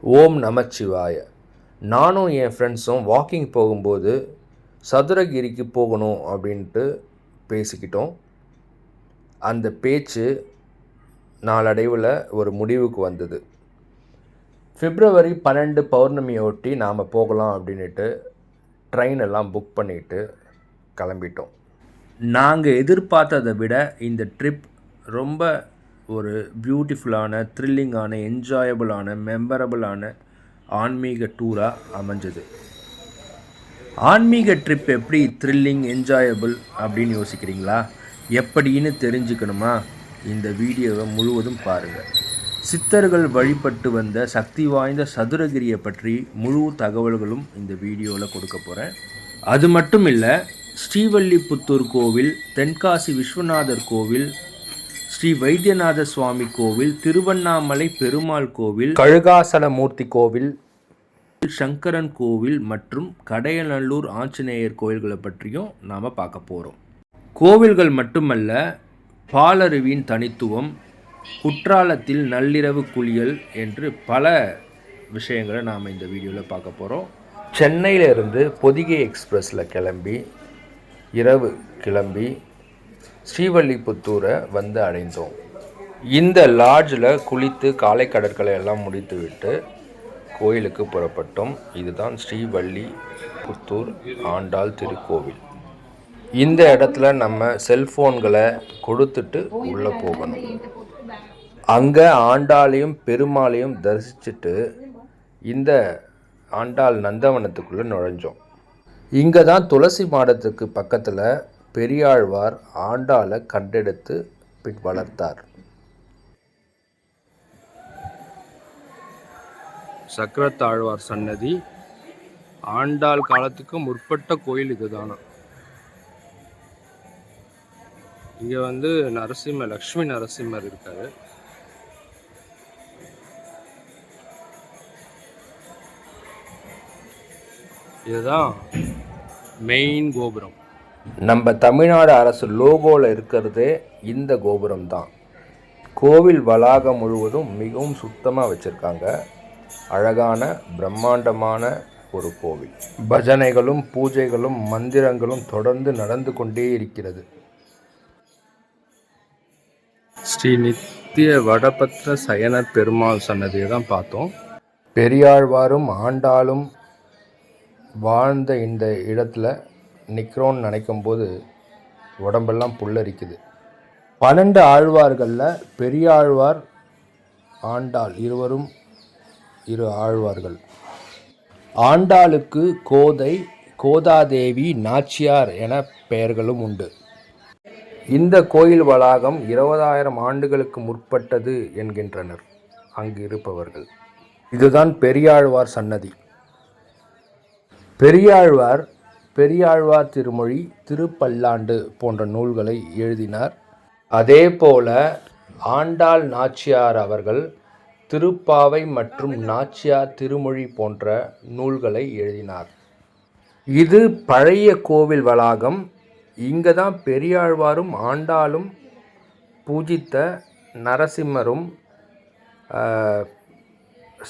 ஓம் நமச்சிவாய. நானும் என் ஃப்ரெண்ட்ஸும் வாக்கிங் போகும்போது சதுரகிரிக்கு போகணும் அப்படின்ட்டு பேசிக்கிட்டோம். அந்த பேச்சு நாளடைவில் ஒரு முடிவுக்கு வந்தது. February 12 பௌர்ணமியை ஒட்டி நாம் போகலாம் அப்படின்ட்டு ட்ரெயின் எல்லாம் புக் பண்ணிவிட்டு கிளம்பிட்டோம். நாங்கள் எதிர்பார்த்ததை விட இந்த ட்ரிப் ரொம்ப ஒரு பியூட்டிஃபுல்லான, த்ரில்லிங்கான, என்ஜாயபுளான, மெமரபுளான ஆன்மீக டூராக அமைஞ்சது. ஆன்மீக ட்ரிப் எப்படி த்ரில்லிங், என்ஜாயபுள் அப்படின்னு யோசிக்கிறீங்களா? எப்படின்னு தெரிஞ்சுக்கணுமா? இந்த வீடியோவை முழுவதும் பாருங்கள். சித்தர்கள் வழிபட்டு வந்த சக்தி வாய்ந்த சதுரகிரியை பற்றி முழு தகவல்களும் இந்த வீடியோவில் கொடுக்க போகிறேன். அது மட்டும் இல்லை, ஸ்ரீவல்லிபுத்தூர் கோவில், தென்காசி விஸ்வநாதர் கோவில், ஸ்ரீ வைத்தியநாத சுவாமி கோவில், திருவண்ணாமலை பெருமாள் கோவில், கழுகாசலமூர்த்தி கோவில், சங்கரன் கோவில் மற்றும் கடையநல்லூர் ஆஞ்சநேயர் கோவில்களை பற்றியும் நாம் பார்க்க போகிறோம். கோவில்கள் மட்டுமல்ல, பாலருவியின் தனித்துவம், குற்றாலத்தில் நள்ளிரவு குளியல் என்று பல விஷயங்களை நாம் இந்த வீடியோவில் பார்க்க போகிறோம். சென்னையிலிருந்து பொதிகை எக்ஸ்பிரஸில் இரவு கிளம்பி ஸ்ரீவல்லிபுத்தூரை வந்து அடைந்தோம். இந்த லாட்ஜில் குளித்து காலை கடற்கரை எல்லாம் முடித்துவிட்டு கோயிலுக்கு புறப்பட்டோம். இதுதான் ஸ்ரீவல்லிபுத்தூர் ஆண்டாள் திருக்கோவில். இந்த இடத்துல நம்ம செல்ஃபோன்களை கொடுத்துட்டு உள்ளே போகணும். அங்கே ஆண்டாளையும் பெருமாளையும் தரிசிச்சுட்டு இந்த ஆண்டாள் நந்தவனத்துக்குள்ளே நுழைஞ்சோம். இங்கே தான் துளசி மாடத்துக்கு பக்கத்தில் பெரியாழ்வார் ஆண்டாளை கண்டெடுத்து பின் வளர்த்தார். சக்கரத்தாழ்வார் சன்னதி. ஆண்டாள் காலத்துக்கு முற்பட்ட கோயில் இதுதானா. இங்கே நரசிம்மர், லக்ஷ்மி நரசிம்மர் இருக்காரு. இதுதான் மெயின் கோபுரம். நம்ம தமிழ்நாடு அரசு லோகோவில் இருக்கிறதே இந்த கோபுரம் தான். கோவில் வளாகம் முழுவதும் மிகவும் சுத்தமாக வச்சுருக்காங்க. அழகான பிரம்மாண்டமான ஒரு கோவில். பஜனைகளும் பூஜைகளும் மந்திரங்களும் தொடர்ந்து நடந்து கொண்டே இருக்கிறது. ஸ்ரீ நித்திய வடபத்திர சயனர் பெருமாள் சன்னதியை தான் பார்த்தோம். பெரியாழ்வாரும் ஆண்டாளும் வாழ்ந்த இந்த இடத்துல நிற்கிறோன்னு நினைக்கும் போது உடம்பெல்லாம் புல்லரிக்குது. 12 ஆழ்வார்களில் பெரியாழ்வார், ஆண்டாள் இருவரும் ஆழ்வார்கள். ஆண்டாளுக்கு கோதை, கோதாதேவி, நாச்சியார் என பெயர்களும் உண்டு. இந்த கோயில் வளாகம் 20,000 ஆண்டுகளுக்கு முற்பட்டது என்கின்றனர் அங்கு இருப்பவர்கள். இதுதான் பெரியாழ்வார் சன்னதி. பெரியாழ்வார் திருமொழி, திருப்பல்லாண்டு போன்ற நூல்களை எழுதினார். அதே போல ஆண்டாள் நாச்சியார் அவர்கள் திருப்பாவை மற்றும் நாச்சியார் திருமொழி போன்ற நூல்களை எழுதினார். இது பழைய கோவில் வளாகம். இங்கே தான் பெரியாழ்வாரும் ஆண்டாளும் பூஜித்த நரசிம்மரும்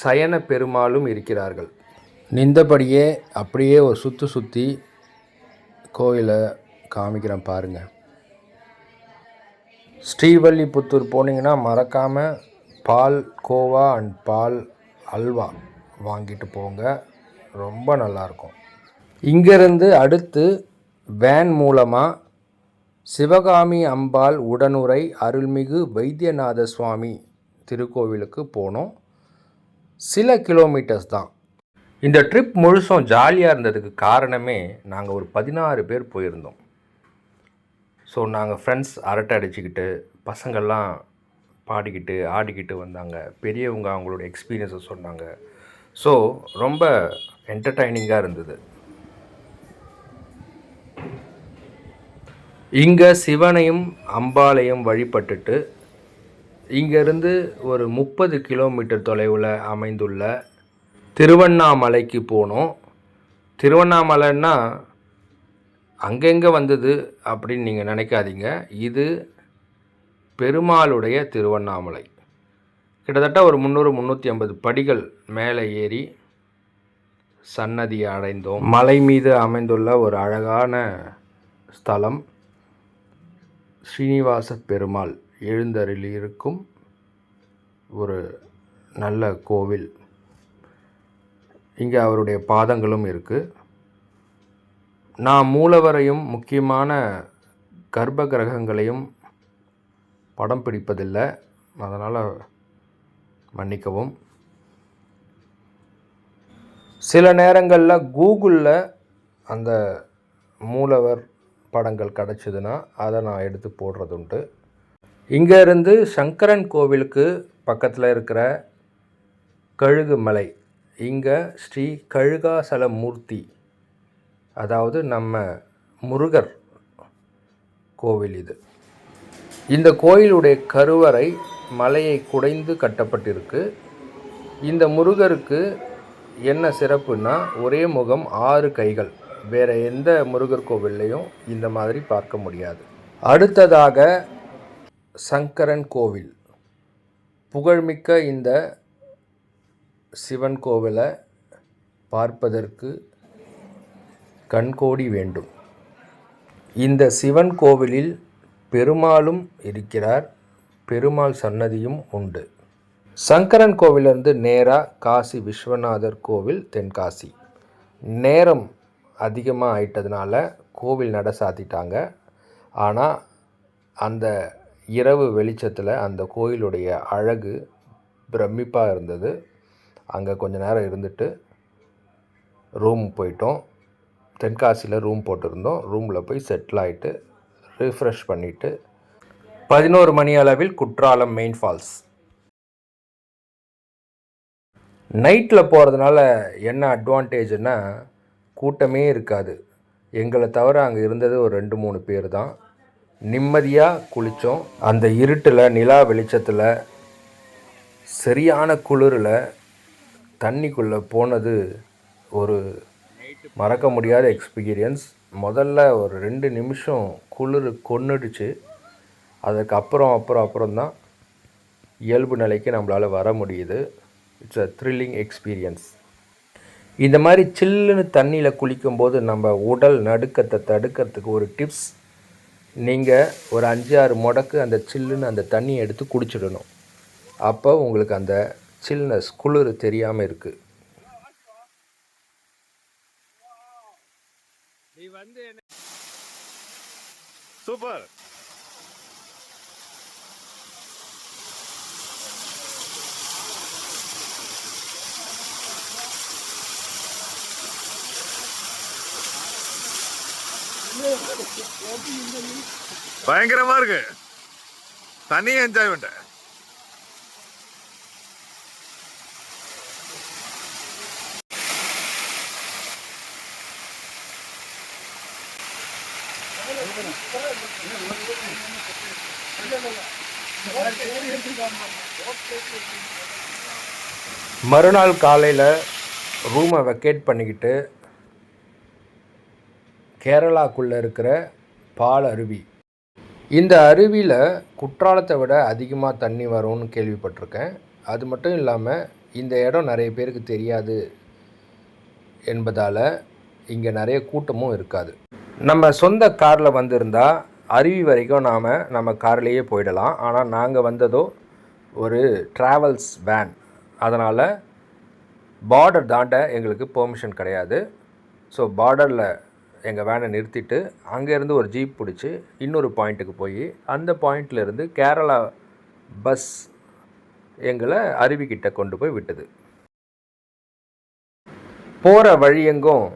சயன பெருமாளும் இருக்கிறார்கள். நின்றபடியே அப்படியே ஒரு சுற்றி கோயிலை காமிக்கிறேன் பாருங்கள். ஸ்ரீவல்லிபுத்தூர் போனீங்கன்னா மறக்காமல் பால் கோவா அண்ட் பால் அல்வா வாங்கிட்டு போங்க. ரொம்ப நல்லாயிருக்கும். இங்கேருந்து அடுத்து வேன் மூலமாக சிவகாமி அம்பாள் உடனுரை அருள்மிகு வைத்தியநாத சுவாமி திருக்கோவிலுக்கு போனோம். சில கிலோமீட்டர்ஸ் தான். இந்த ட்ரிப் முழுசும் ஜாலியாக இருந்ததுக்கு காரணமே நாங்கள் ஒரு 16 பேர் போயிருந்தோம். ஸோ நாங்கள் ஃப்ரெண்ட்ஸ் அரட்டை அடிச்சுக்கிட்டு, பசங்கள்லாம் பாடிக்கிட்டு ஆடிக்கிட்டு வந்தாங்க. பெரியவங்க அவங்களோட எக்ஸ்பீரியன்ஸை சொன்னாங்க. ஸோ ரொம்ப என்டர்டைனிங்காக இருந்தது. இங்கே சிவனையும் அம்பாளையும் வழிபட்டுட்டு இங்கேருந்து ஒரு 30 கிலோமீட்டர் தொலைவில் அமைந்துள்ள திருவண்ணாமலைக்கு போனோம். திருவண்ணாமலைன்னா அங்கெங்கே வந்தது அப்படின்னு நீங்கள் நினைக்காதீங்க. இது பெருமாளுடைய திருவண்ணாமலை. கிட்டத்தட்ட ஒரு 300-350 படிகள் மேலே ஏறி சன்னதியை அடைந்தோம். மலை மீது அமைந்துள்ள ஒரு அழகான ஸ்தலம் ஸ்ரீனிவாச பெருமாள் எழுந்தருளி இருக்கும் ஒரு நல்ல கோவில். இங்கே அவருடைய பாதங்களும் இருக்குது. நான் மூலவரையும் முக்கியமான கர்ப்ப கிரகங்களையும் படம் பிடிப்பதில்லை, அதனால் மன்னிக்கவும். சில நேரங்களில் கூகுளில் அந்த மூலவர் படங்கள் கிடச்சிதுன்னா அதை நான் எடுத்து போடுறதுண்டு. இங்கே இருந்து சங்கரன் கோவிலுக்கு பக்கத்தில் இருக்கிற கழுகு மலை, இங்கே ஸ்ரீ கழுகாசல மூர்த்தி, அதாவது நம்ம முருகர் கோவில் இது. இந்த கோயிலுடைய கருவறை மலையை குடைந்து கட்டப்பட்டிருக்கு. இந்த முருகருக்கு என்ன சிறப்புன்னா ஒரே முகம் 6 கைகள். வேறு எந்த முருகர் கோவில்லையும் இந்த மாதிரி பார்க்க முடியாது. அடுத்ததாக சங்கரன் கோவில். புகழ்மிக்க இந்த சிவன் கோவிலை பார்ப்பதற்கு கண்கோடி வேண்டும். இந்த சிவன் கோவிலில் பெருமாளும் இருக்கிறார், பெருமாள் சன்னதியும் உண்டு. சங்கரன் கோவிலிருந்து நேராக காசி விஸ்வநாதர் கோவில் தென்காசி. நேரம் அதிகமாக ஆயிட்டதுனால கோவில் நட சாத்திட்டாங்க. ஆனால் அந்த இரவு வெளிச்சத்தில் அந்த கோயிலுடைய அழகு பிரமிப்பாக இருந்தது. அங்கே கொஞ்ச நேரம் இருந்துட்டு ரூம் போயிட்டோம். தென்காசியில் ரூம் போட்டிருந்தோம். ரூமில் போய் செட்டில் ஆகிட்டு ரிஃப்ரெஷ் பண்ணிவிட்டு 11 மணி அளவில் குற்றாலம் மெயின் ஃபால்ஸ். நைட்டில் போகிறதுனால என்ன அட்வான்டேஜ்னா கூட்டமே இருக்காது. எங்களை தவிர அங்கே இருந்தது ஒரு 2-3 பேர் தான். நிம்மதியாக குளித்தோம். அந்த இருட்டில் நிலா வெளிச்சத்தில் சரியான குளிரில் தண்ணிக்குள்ளே போனது ஒரு மறக்க முடியாத எக்ஸ்பீரியன்ஸ். முதல்ல ஒரு 2 நிமிஷம் குளிர் கொன்னுடுச்சு. அப்புறம் தான் இயல்பு நிலைக்கு நம்மளால் வர முடியுது. It's a thrilling experience. இந்த மாதிரி சில்லுன்னு தண்ணியில் குளிக்கும்போது நம்ம உடல் நடுக்கத்தை தடுக்கிறதுக்கு ஒரு டிப்ஸ், நீங்கள் ஒரு 5-6 முடக்கு அந்த சில்லுன்னு அந்த தண்ணியை எடுத்து குடிச்சிடணும். அப்போ உங்களுக்கு அந்த சில்னஸ் குளிர் தெரியாமல் இருக்குது. சூப்பர். பயங்கரமா இருக்கு. தனி என்ஜாய்மெண்ட். மறுநாள் காலையில் ரூமை வெக்கேட் பண்ணிக்கிட்டு கேரளாக்குள்ளே இருக்கிற பால் அருவி. இந்த அருவியில் குற்றாலத்தை விட அதிகமாக தண்ணி வரும்னு கேள்விப்பட்டிருக்கேன். அது மட்டும் இல்லாமல் இந்த இடம் நிறைய பேருக்கு தெரியாது என்பதால் இங்கே நிறைய கூட்டமும் இருக்காது. நம்ம சொந்த காரில் வந்திருந்தால் அருவி வரைக்கும் நம்ம கார்லேயே போயிடலாம். ஆனால் நாங்கள் வந்ததோ ஒரு ட்ராவல்ஸ் வேன், அதனால் பார்டர் தாண்ட எங்களுக்கு பெர்மிஷன் கிடையாது. ஸோ பார்டரில் எங்கள் வேனை நிறுத்திட்டு அங்கேருந்து ஒரு ஜீப் பிடிச்சி இன்னொரு பாயிண்ட்டுக்கு போய் அந்த பாயிண்ட்லேருந்து கேரளா பஸ் எங்களை அருவிக்கிட்ட கொண்டு போய் விட்டது. போகிற வழியெங்கும்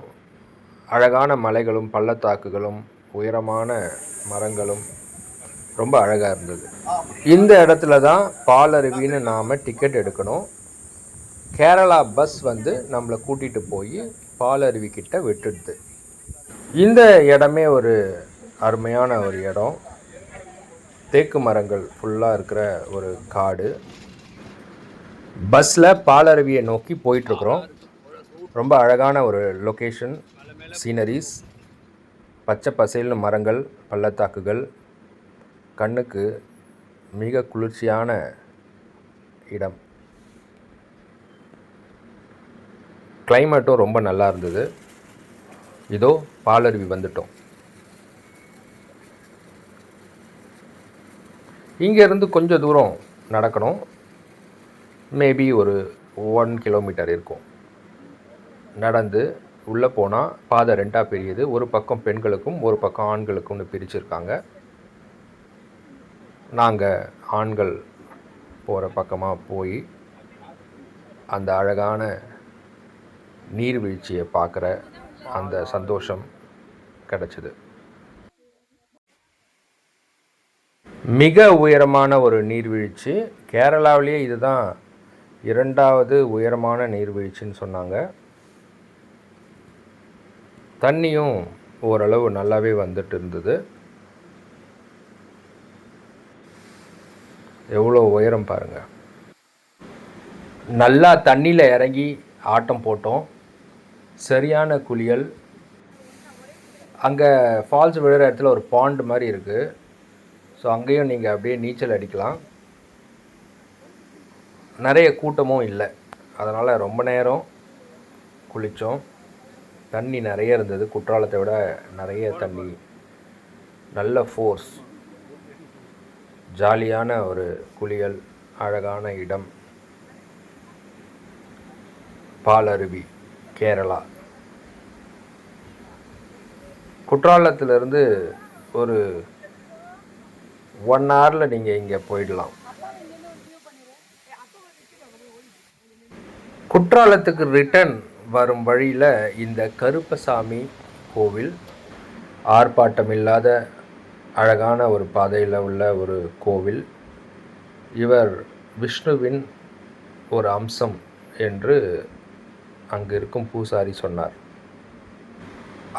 அழகான மலைகளும் பள்ளத்தாக்குகளும் உயரமான மரங்களும் ரொம்ப அழகாக இருந்தது. இந்த இடத்துல தான் பாலருவின்னு நாம் டிக்கெட் எடுக்கணும். கேரளா பஸ் நம்மளை கூட்டிகிட்டு போய் பாலருவிக்கிட்ட விட்டுடுது. இந்த இடமே ஒரு அருமையான ஒரு இடம். தேக்கு மரங்கள் ஃபுல்லாக இருக்கிற ஒரு காடு. பஸ்ஸில் பாலருவியை நோக்கி போயிட்டுருக்குறோம். ரொம்ப அழகான ஒரு லொக்கேஷன், சீனரிஸ், பச்சை பசேல்னு மரங்கள், பள்ளத்தாக்குகள், கண்ணுக்கு மிக குளிர்ச்சியான இடம். கிளைமேட்டும் ரொம்ப நல்லா இருந்தது. இதோ பாலருவி வந்துட்டோம். இங்கேருந்து கொஞ்சம் தூரம் நடக்கணும். மேபி ஒரு 1 கிலோமீட்டர் இருக்கும். நடந்து உள்ளே போனால் பாதை 2ஆக பிரியுது. ஒரு பக்கம் பெண்களுக்கும் ஒரு பக்கம் ஆண்களுக்கும்னு பிரிச்சுருக்காங்க. நாங்கள் ஆண்கள் போகிற பக்கமாக போய் அந்த அழகான நீர்வீழ்ச்சியை பார்க்குற அந்த சந்தோஷம் கிடச்சிது. மிக உயரமான ஒரு நீர்வீழ்ச்சி. கேரளாவிலேயே இதுதான் 2வது உயரமான நீர்வீழ்ச்சின்னு சொன்னாங்க. தண்ணியும் ஓரளவு நல்லாவே வந்துட்டு இருந்தது. எவ்வளோ உயரம் பாருங்கள். நல்லா தண்ணியில் இறங்கி ஆட்டம் போட்டோம். சரியான குளியல். அங்கே ஃபால்ஸ் விழுற இடத்துல ஒரு பாண்ட் மாதிரி இருக்குது. ஸோ அங்கேயும் நீங்கள் அப்படியே நீச்சல் அடிக்கலாம். நிறைய கூட்டமும் இல்லை, அதனால் ரொம்ப நேரம் குளித்தோம். தண்ணி நிறைய இருந்தது. குற்றாலத்தை விட நிறைய தண்ணி, நல்ல ஃபோர்ஸ். ஜாலியான ஒரு குளியல், அழகான இடம். பாலருவி, கேரளா. குற்றாலத்திலிருந்து ஒரு 1 ஹவரில் நீங்கள் இங்கே போயிடலாம். குற்றாலத்துக்கு ரிட்டர்ன் வரும் வழியில் இந்த கருப்பசாமி கோவில், ஆர்ப்பாட்டம் இல்லாத அழகான ஒரு பாதையில் உள்ள ஒரு கோவில். இவர் விஷ்ணுவின் ஒரு அம்சம் என்று அங்கே இருக்கும் பூசாரி சொன்னார்.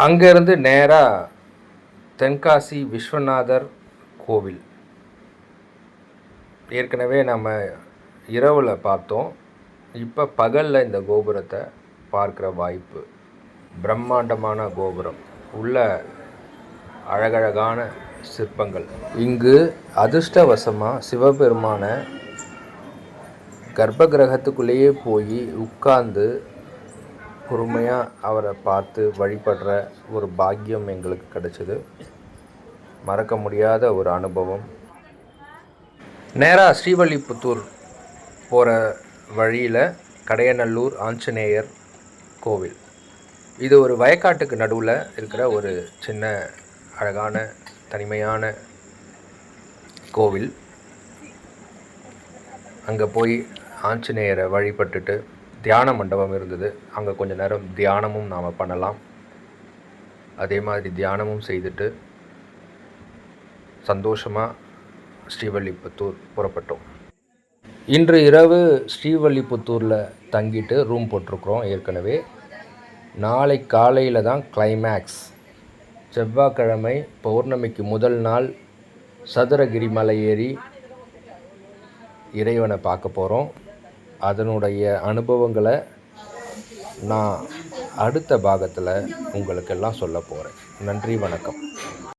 அங்கேருந்து நேராக தென்காசி விஸ்வநாதர் கோவில். ஏற்கனவே நம்ம இரவில் பார்த்தோம். இப்போ பகலில் இந்த கோபுரத்தை பார்க்குற வாய்ப்பு. பிரம்மாண்டமான கோபுரம், உள்ள அழகழகான சிற்பங்கள். இங்கு அதிர்ஷ்டவசமாக சிவபெருமான கர்ப்ப கிரகத்துக்குள்ளேயே போய் உட்கார்ந்து பொறுமையாக அவரை பார்த்து வழிபடுற ஒரு பாக்கியம் எங்களுக்கு கிடைச்சிது. மறக்க முடியாத ஒரு அனுபவம். நேராக ஸ்ரீவல்லிபுத்தூர் போகிற வழியில் கடையநல்லூர் ஆஞ்சநேயர் கோவில். இது ஒரு வயக்காட்டுக்கு நடுவில் இருக்கிற ஒரு சின்ன அழகான தனிமையான கோவில். அங்கே போய் ஆஞ்சநேயரை வழிபட்டுட்டு தியான மண்டபம் இருந்தது. அங்கே கொஞ்சம் நேரம் தியானமும் நாம் பண்ணலாம். அதே மாதிரி தியானமும் செய்துட்டு சந்தோஷமாக ஸ்ரீவல்லிபுத்தூர் புறப்பட்டோம். இன்று இரவு ஸ்ரீவல்லிபுத்தூரில் தங்கிட்டு ரூம் போட்டிருக்கிறோம் ஏற்கனவே. நாளை காலையில் தான் கிளைமேக்ஸ். செவ்வாய்க்கிழமை பௌர்ணமிக்கு முதல் நாள் சதுரகிரி மலை ஏறி இறைவனை பார்க்க போகிறோம். அதனுடைய அனுபவங்களை நான் அடுத்த பாகத்தில் உங்களுக்கெல்லாம் சொல்ல போகிறேன். நன்றி, வணக்கம்.